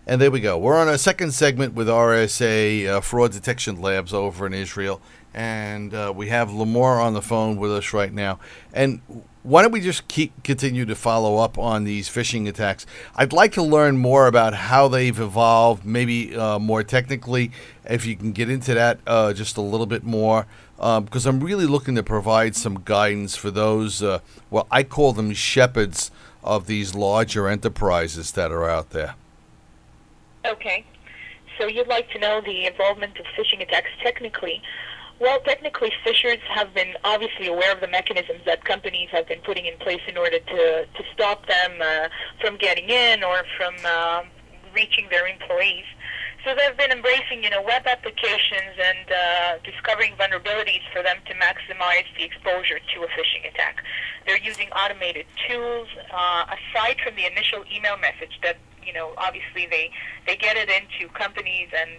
And there we go. We're on our second segment with RSA Fraud Detection Labs over in Israel. And we have Lamar on the phone with us right now. And why don't we just continue to follow up on these phishing attacks? I'd like to learn more about how they've evolved, maybe more technically, if you can get into that just a little bit more, because I'm really looking to provide some guidance for those, well, I call them shepherds of these larger enterprises that are out there. Okay. So you'd like to know the involvement of phishing attacks technically. Well, technically, phishers have been obviously aware of the mechanisms that companies have been putting in place in order to stop them from getting in or from reaching their employees. So they've been embracing, web applications and discovering vulnerabilities for them to maximize the exposure to a phishing attack. They're using automated tools, aside from the initial email message that, obviously they get it into companies and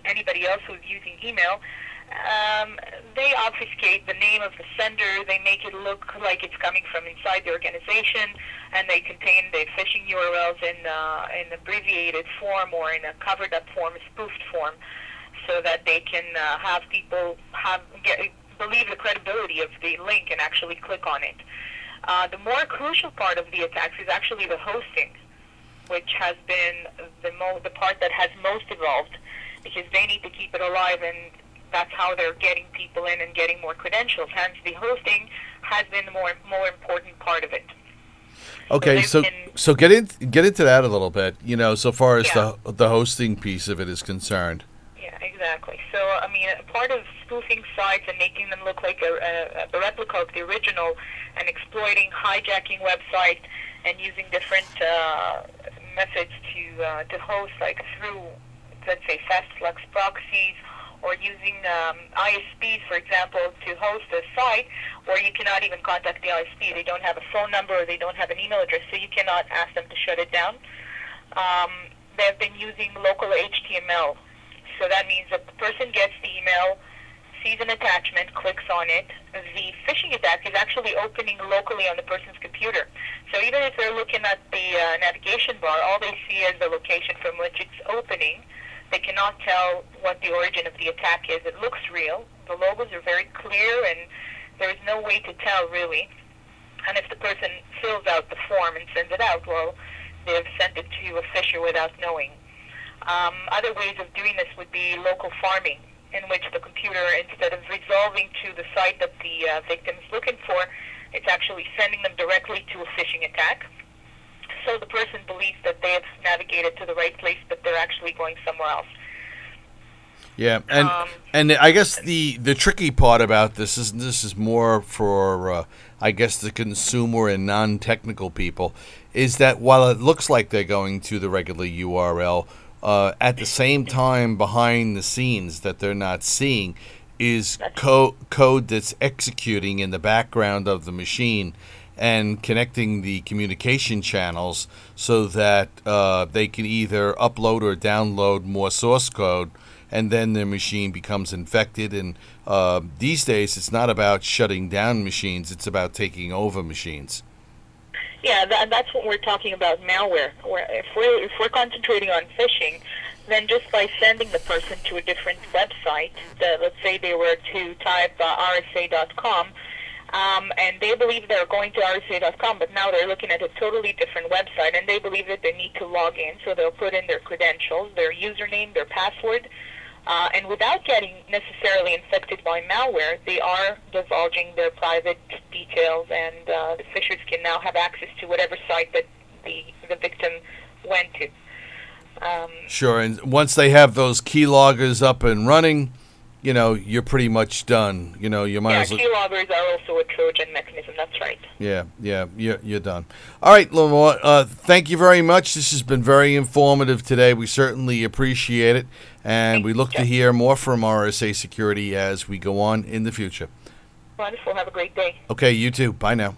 anybody else who's using email. They obfuscate the name of the sender. They make it look like it's coming from inside the organization, and they contain the phishing URLs in abbreviated form or in a covered-up form, a spoofed form, so that they can have people believe the credibility of the link and actually click on it. The more crucial part of the attacks is actually the hosting, which has been the part that has most evolved, because they need to keep it alive, and that's how they're getting people in and getting more credentials. Hence, the hosting has been the more important part of it. Okay, so get into that a little bit. So far as the hosting piece of it is concerned. Yeah, exactly. So, part of spoofing sites and making them look like a replica of the original, and exploiting, hijacking websites, and using different methods to host, like through, let's say, fast flux proxies, or using ISPs, for example, to host a site where you cannot even contact the ISP. They don't have a phone number or they don't have an email address, so you cannot ask them to shut it down. They've been using local HTML. So that means that the person gets the email, sees an attachment, clicks on it. The phishing attack is actually opening locally on the person's computer. So even if they're looking at the navigation bar, all they see is the location from which it's opening. They cannot tell what the origin of the attack is. It looks real. The logos are very clear, and there is no way to tell, really. And if the person fills out the form and sends it out, well, they've sent it to a phisher without knowing. Other ways of doing this would be local farming, in which the computer, instead of resolving to the site that the victim is looking for, it's actually sending them directly to a phishing attack. So the person believes that they have navigated to the right place, but they're actually going somewhere else. Yeah, and I guess the tricky part about this is more for I guess the consumer and non-technical people, is that while it looks like they're going to the regular URL, at the same time behind the scenes that they're not seeing is code that's executing in the background of the machine and connecting the communication channels so that they can either upload or download more source code, and then their machine becomes infected. And these days, it's not about shutting down machines; it's about taking over machines. Yeah, that's what we're talking about, malware. If we're concentrating on phishing, then just by sending the person to a different website, let's say they were to type RSA.com, and they believe they're going to RSA.com, but now they're looking at a totally different website, and they believe that they need to log in, so they'll put in their credentials, their username, their password, and without getting necessarily infected by malware, they are divulging their private details, and the phishers can now have access to whatever site that the victim went to. Sure, and once they have those keyloggers up and running, you're pretty much done. You might as well. Keyloggers are also a Trojan mechanism. That's right. Yeah, you're done. All right, Lamar, thank you very much. This has been very informative today. We certainly appreciate it, and we look to hear more from RSA Security as we go on in the future. Wonderful. Have a great day. Okay, you too. Bye now.